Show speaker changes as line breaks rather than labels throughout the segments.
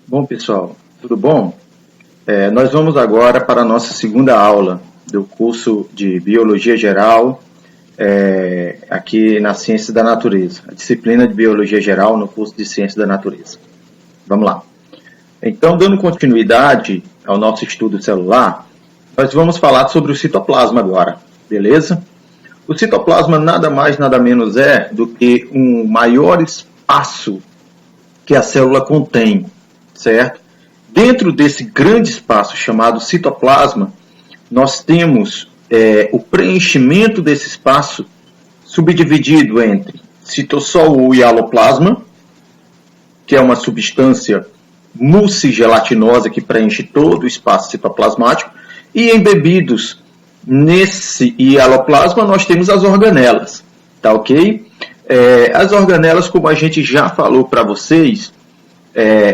Bom, pessoal, tudo bom? Nós vamos agora para a nossa segunda aula do curso de Biologia Geral, aqui na Ciência da Natureza, a disciplina de Biologia Geral no curso de Ciência da Natureza. Vamos lá. Então, dando continuidade ao nosso estudo celular, nós vamos falar sobre o citoplasma agora, beleza? O citoplasma nada mais, nada menos é do que um maior espaço que a célula contém, certo? Dentro desse grande espaço chamado citoplasma, nós temos o preenchimento desse espaço subdividido entre citossol ou hialoplasma, que é uma substância multigelatinosa que preenche todo o espaço citoplasmático, e embebidos nesse hialoplasma nós temos as organelas, tá ok? As organelas, como a gente já falou para vocês,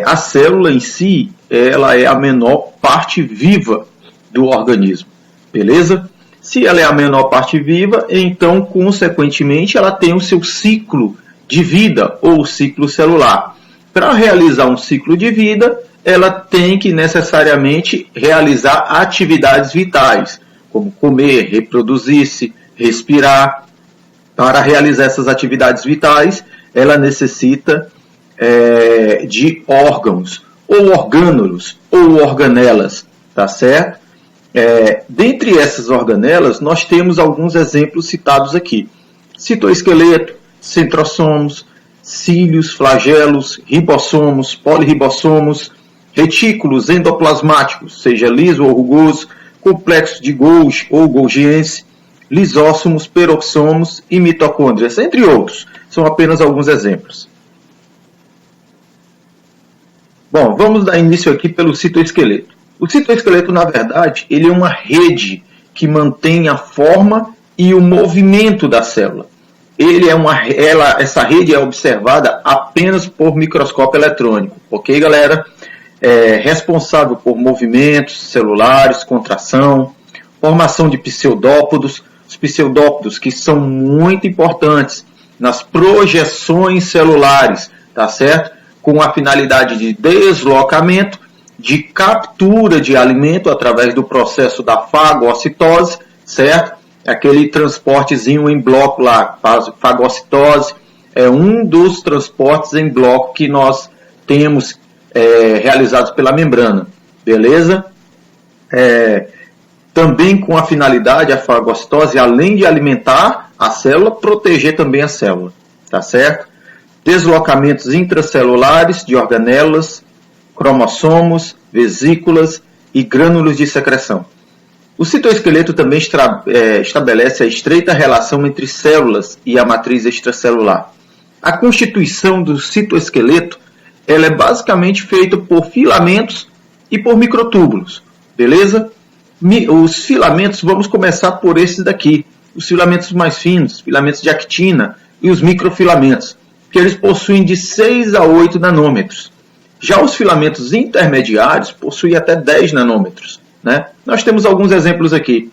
a célula em si, ela é a menor parte viva do organismo, beleza? Se ela é a menor parte viva, então, consequentemente, ela tem o seu ciclo de vida, ou ciclo celular. Para realizar um ciclo de vida, ela tem que necessariamente realizar atividades vitais, como comer, reproduzir-se, respirar. Para realizar essas atividades vitais, ela necessita de órgãos, ou orgânulos, ou organelas, tá certo? Dentre essas organelas, nós temos alguns exemplos citados aqui. Citoesqueleto, centrossomos, cílios, flagelos, ribossomos, poliribossomos, retículos endoplasmáticos, seja liso ou rugoso, complexo de Golgi ou Golgiense, lisósomos, peroxomos e mitocôndrias, entre outros. São apenas alguns exemplos. Bom, vamos dar início aqui pelo citoesqueleto. O citoesqueleto, na verdade, ele é uma rede que mantém a forma e o movimento da célula. Essa rede é observada apenas por microscópio eletrônico, ok, galera? Responsável por movimentos celulares, contração, formação de pseudópodos, os pseudópodos que são muito importantes nas projeções celulares, tá certo? Com a finalidade de deslocamento, de captura de alimento através do processo da fagocitose, certo? Aquele transportezinho em bloco lá, fagocitose, é um dos transportes em bloco que nós temos realizados pela membrana, beleza? Também com a finalidade, a fagocitose, além de alimentar a célula, proteger também a célula, tá certo? Deslocamentos intracelulares de organelas, cromossomos, vesículas e grânulos de secreção. O citoesqueleto também estabelece a estreita relação entre células e a matriz extracelular. A constituição do citoesqueleto ela é basicamente feita por filamentos e por microtúbulos, beleza? Os filamentos, vamos começar por esses daqui, os filamentos mais finos, filamentos de actina e os microfilamentos, que eles possuem de 6 a 8 nanômetros. Já os filamentos intermediários possuem até 10 nanômetros. Né? Nós temos alguns exemplos aqui.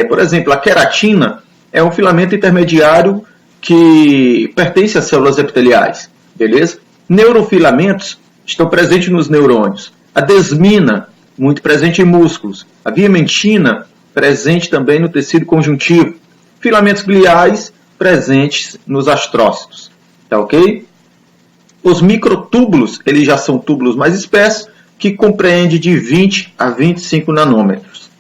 Por exemplo, a queratina é um filamento intermediário que pertence às células epiteliais. Beleza? Neurofilamentos estão presentes nos neurônios. A desmina, muito presente em músculos. A viamentina, presente também no tecido conjuntivo. Filamentos gliais, presentes nos astrócitos. Tá ok? Os microtúbulos, eles já são túbulos mais espessos, que compreende de 20 a 25 nanômetros.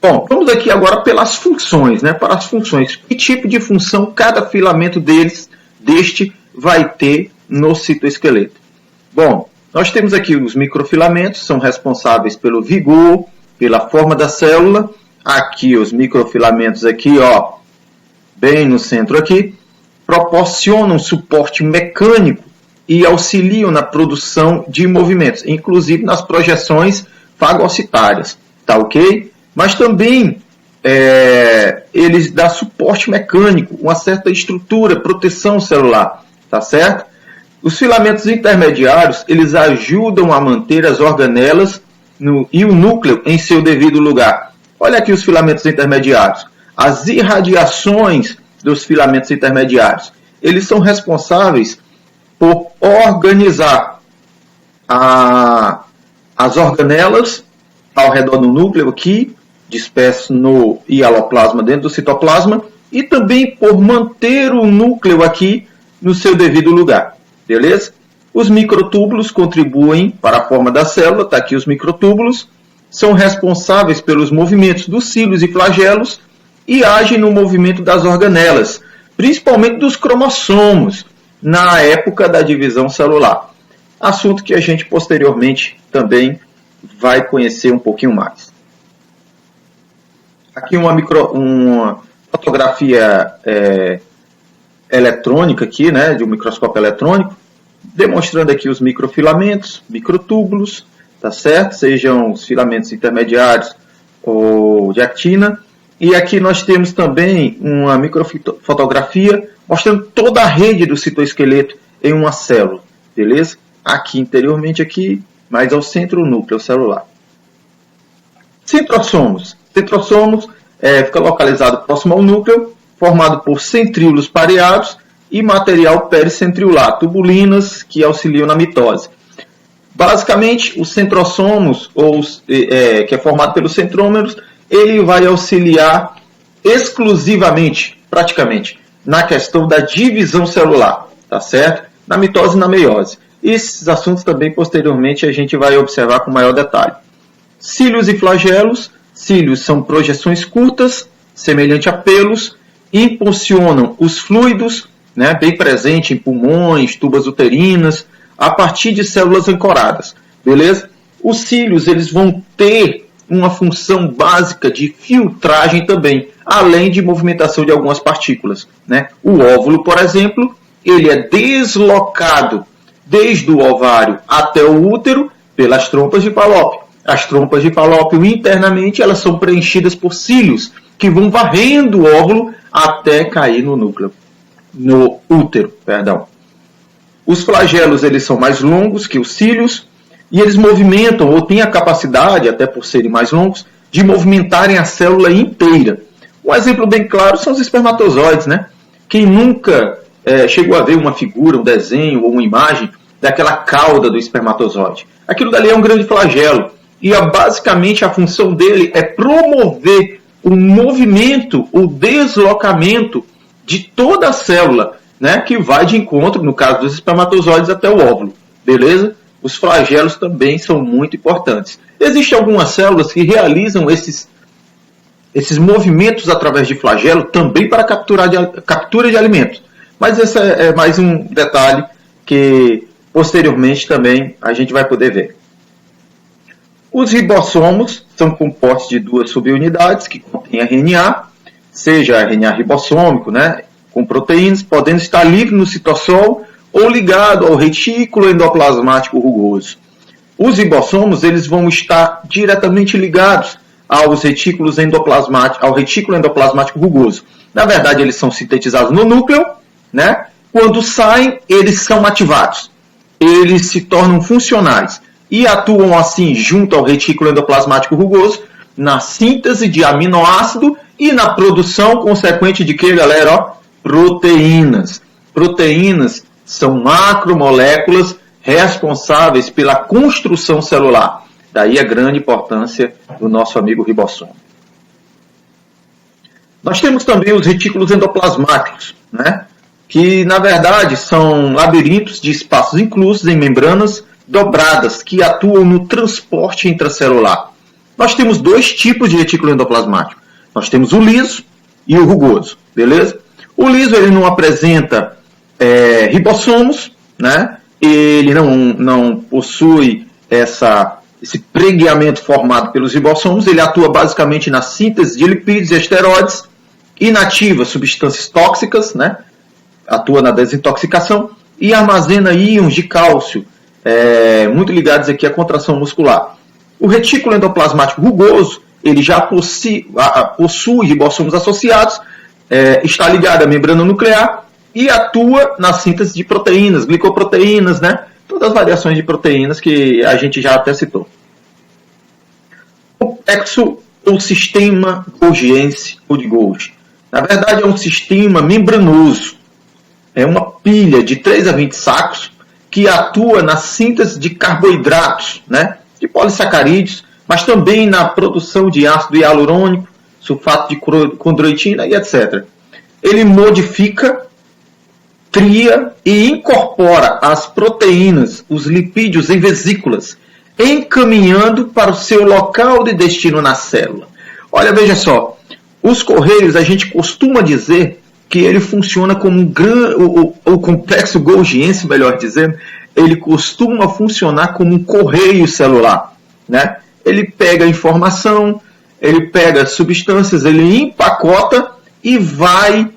Bom, vamos aqui agora pelas funções, né? Para as funções. Que tipo de função cada filamento deste vai ter no citoesqueleto? Bom, nós temos aqui os microfilamentos, são responsáveis pelo vigor, pela forma da célula. Aqui os microfilamentos aqui, ó, bem no centro aqui, proporcionam suporte mecânico e auxiliam na produção de movimentos, inclusive nas projeções fagocitárias, tá ok? Mas também eles dão suporte mecânico, uma certa estrutura, proteção celular, tá certo? Os filamentos intermediários, eles ajudam a manter as organelas e o núcleo em seu devido lugar. Olha aqui os filamentos intermediários. As irradiações dos filamentos intermediários, eles são responsáveis por organizar as organelas ao redor do núcleo aqui, dispersos no hialoplasma dentro do citoplasma, e também por manter o núcleo aqui no seu devido lugar, beleza? Os microtúbulos contribuem para a forma da célula, está aqui os microtúbulos, são responsáveis pelos movimentos dos cílios e flagelos e agem no movimento das organelas, principalmente dos cromossomos, na época da divisão celular. Assunto que a gente posteriormente também vai conhecer um pouquinho mais. Aqui uma fotografia eletrônica aqui, né, de um microscópio eletrônico, demonstrando aqui os microfilamentos, microtúbulos, tá certo? Sejam os filamentos intermediários ou de actina. E aqui nós temos também uma microfotografia mostrando toda a rede do citoesqueleto em uma célula, beleza? Aqui interiormente, aqui, mais ao centro, o núcleo celular. Centrossomos. Centrossomos fica localizado próximo ao núcleo, formado por centríolos pareados e material pericentriolar, tubulinas que auxiliam na mitose. Basicamente, os centrossomos, que é formado pelos centrômeros, ele vai auxiliar exclusivamente, praticamente, na questão da divisão celular, tá certo? Na mitose e na meiose. Esses assuntos também, posteriormente, a gente vai observar com maior detalhe. Cílios e flagelos. Cílios são projeções curtas, semelhante a pelos, impulsionam os fluidos, né, bem presente em pulmões, tubas uterinas, a partir de células ancoradas, beleza? Os cílios, eles vão ter uma função básica de filtragem também, além de movimentação de algumas partículas, né? O óvulo, por exemplo, ele é deslocado desde o ovário até o útero pelas trompas de Falópio. As trompas de Falópio, internamente, elas são preenchidas por cílios, que vão varrendo o óvulo até cair no núcleo, no útero, perdão. Os flagelos, eles são mais longos que os cílios, e eles movimentam, ou têm a capacidade, até por serem mais longos, de movimentarem a célula inteira. Um exemplo bem claro são os espermatozoides, né? Quem nunca chegou a ver uma figura, um desenho ou uma imagem daquela cauda do espermatozoide? Aquilo dali é um grande flagelo. E basicamente a função dele é promover o movimento, o deslocamento de toda a célula, né, que vai de encontro, no caso dos espermatozoides, até o óvulo. Beleza? Os flagelos também são muito importantes. Existem algumas células que realizam esses movimentos através de flagelo também para captura de alimentos. Mas esse é mais um detalhe que posteriormente também a gente vai poder ver. Os ribossomos são compostos de duas subunidades que contêm RNA, seja RNA ribossômico, né, com proteínas, podendo estar livre no citossol ou ligado ao retículo endoplasmático rugoso. Os ribossomos, eles vão estar diretamente ligados aos retículos ao retículo endoplasmático rugoso. Na verdade, eles são sintetizados no núcleo, né? Quando saem, eles são ativados. Eles se tornam funcionais e atuam assim junto ao retículo endoplasmático rugoso na síntese de aminoácido e na produção consequente de que, galera? Ó, proteínas. Proteínas são macromoléculas responsáveis pela construção celular. Daí a grande importância do nosso amigo ribossomo. Nós temos também os retículos endoplasmáticos, né? Que na verdade são labirintos de espaços inclusos em membranas dobradas que atuam no transporte intracelular. Nós temos dois tipos de retículo endoplasmático. Nós temos o liso e o rugoso, beleza? O liso ele não apresenta ribossomos, né? Ele não possui esse pregueamento formado pelos ribossomos. Ele atua basicamente na síntese de lipídios e esteroides, inativa substâncias tóxicas, né? Atua na desintoxicação e armazena íons de cálcio, muito ligados aqui à contração muscular. O retículo endoplasmático rugoso, ele já possui ribossomos associados, está ligado à membrana nuclear e atua na síntese de proteínas, glicoproteínas, né? Todas as variações de proteínas que a gente já até citou. O plexo ou sistema golgiense ou de Golgi. Na verdade, é um sistema membranoso. É uma pilha de 3 a 20 sacos que atua na síntese de carboidratos, né, de polissacarídeos, mas também na produção de ácido hialurônico, sulfato de condroitina e etc. Ele modifica, tria e incorpora as proteínas, os lipídios em vesículas, encaminhando para o seu local de destino na célula. Olha, veja só, os correios, a gente costuma dizer que ele funciona como o complexo golgiense, melhor dizendo, ele costuma funcionar como um correio celular, né? Ele pega a informação, ele pega substâncias, ele empacota e vai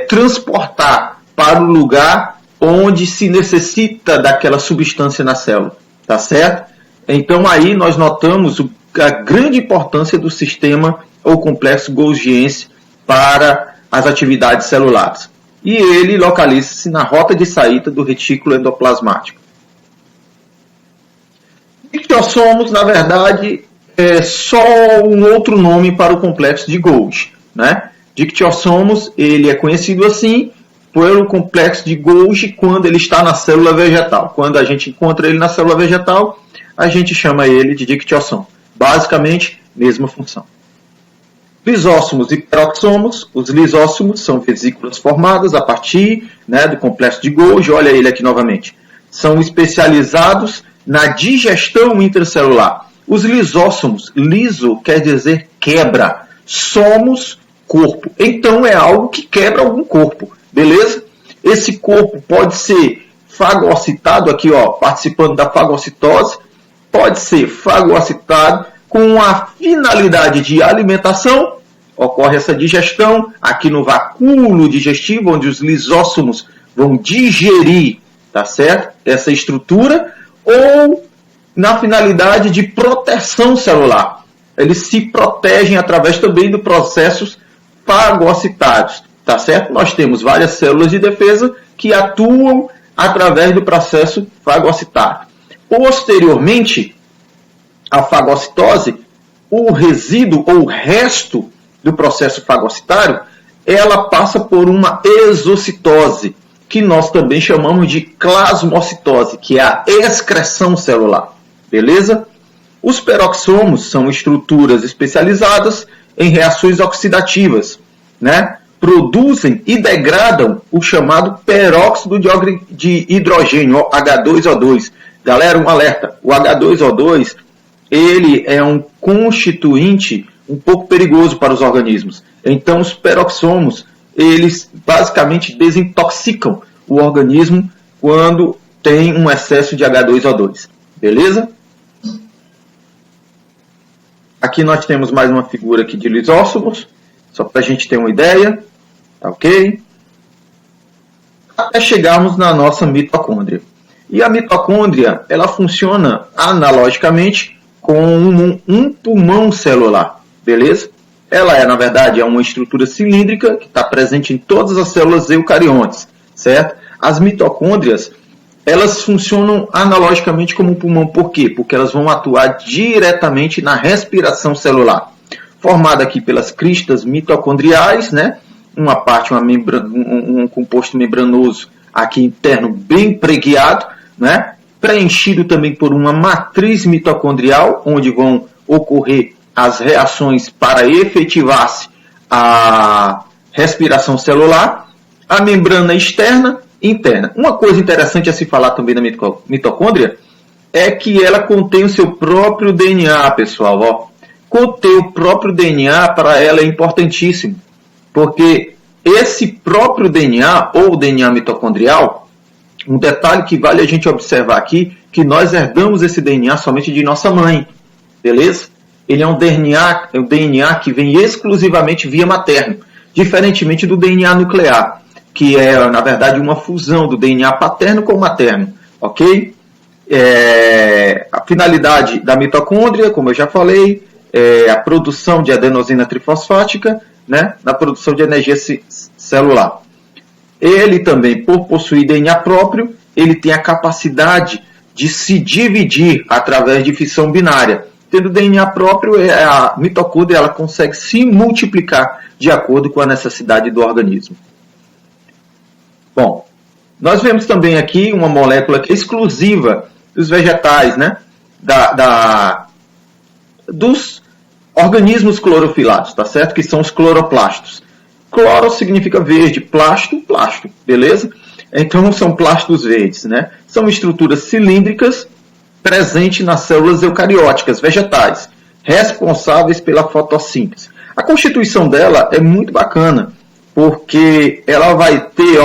transportar para o lugar onde se necessita daquela substância na célula, tá certo? Então aí nós notamos a grande importância do sistema ou complexo golgiense para as atividades celulares. E ele localiza-se na rota de saída do retículo endoplasmático. Dictiossomos, na verdade, é só um outro nome para o complexo de Golgi, né? Dictiossomos, ele é conhecido assim pelo complexo de Golgi quando ele está na célula vegetal. Quando a gente encontra ele na célula vegetal, a gente chama ele de dictiossomo. Basicamente, mesma função. Lisósomos e peroxomos. Os lisósomos são vesículas formadas a partir, né, do complexo de Golgi. Olha ele aqui novamente. São especializados na digestão intracelular. Os lisósomos, liso quer dizer quebra. Somos, corpo. Então é algo que quebra algum corpo. Beleza? Esse corpo pode ser fagocitado, aqui ó, participando da fagocitose, pode ser fagocitado com a finalidade de alimentação, ocorre essa digestão aqui no vacúolo digestivo, onde os lisósomos vão digerir, tá certo? Essa estrutura, ou na finalidade de proteção celular. Eles se protegem através também dos processos fagocitários, tá certo? Nós temos várias células de defesa que atuam através do processo fagocitário. Posteriormente, a fagocitose, o resíduo ou o resto do processo fagocitário, ela passa por uma exocitose, que nós também chamamos de plasmocitose, que é a excreção celular. Beleza? Os peroxomos são estruturas especializadas em reações oxidativas, né? Produzem e degradam o chamado peróxido de hidrogênio, H2O2. Galera, um alerta, o H2O2 ele é um constituinte um pouco perigoso para os organismos. Então, os peroxomos, eles basicamente desintoxicam o organismo quando tem um excesso de H2O2. Beleza? Aqui nós temos mais uma figura aqui de lisósomos, só para a gente ter uma ideia. Tá ok? Até chegarmos na nossa mitocôndria. E a mitocôndria, ela funciona analogicamente com um pulmão celular, beleza? Ela na verdade, é uma estrutura cilíndrica que está presente em todas as células eucariontes, certo? As mitocôndrias, elas funcionam analogicamente como um pulmão. Por quê? Porque elas vão atuar diretamente na respiração celular, formada aqui pelas cristas mitocondriais, né? Uma parte, um composto membranoso aqui interno bem preguiado, né? Preenchido também por uma matriz mitocondrial, onde vão ocorrer as reações para efetivar-se a respiração celular, a membrana externa e interna. Uma coisa interessante a se falar também da mitocôndria é que ela contém o seu próprio DNA, pessoal. Ó. Conter o próprio DNA para ela é importantíssimo, porque esse próprio DNA, ou DNA mitocondrial, um detalhe que vale a gente observar aqui, que nós herdamos esse DNA somente de nossa mãe, beleza? Ele é um DNA que vem exclusivamente via materno, diferentemente do DNA nuclear, que é, na verdade, uma fusão do DNA paterno com materno, ok? A finalidade da mitocôndria, como eu já falei, é a produção de adenosina trifosfática, né, na produção de energia celular. Ele também, por possuir DNA próprio, ele tem a capacidade de se dividir através de fissão binária. Tendo DNA próprio, a mitocôndria ela consegue se multiplicar de acordo com a necessidade do organismo. Bom, Nós vemos também aqui uma molécula que é exclusiva dos vegetais, né? Dos organismos clorofilados, tá certo? Que são os cloroplastos. Cloro significa verde, plasto, beleza? Então são plastos verdes, né? São estruturas cilíndricas presentes nas células eucarióticas vegetais, responsáveis pela fotossíntese. A constituição dela é muito bacana, porque ela vai ter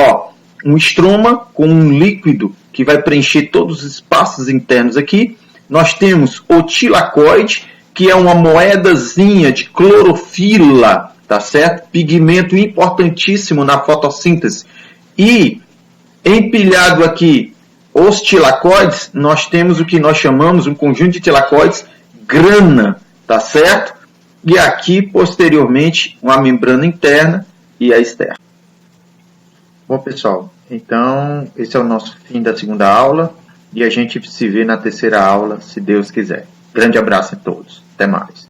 um estroma com um líquido que vai preencher todos os espaços internos aqui. Nós temos o tilacoide, que é uma moedazinha de clorofila, tá certo? Pigmento importantíssimo na fotossíntese. E empilhado aqui os tilacoides, nós temos o que nós chamamos, um conjunto de tilacoides, grana, tá certo? E aqui, posteriormente, uma membrana interna e a externa. Bom, pessoal, então esse é o nosso fim da segunda aula e a gente se vê na terceira aula, se Deus quiser. Grande abraço a todos. Até mais.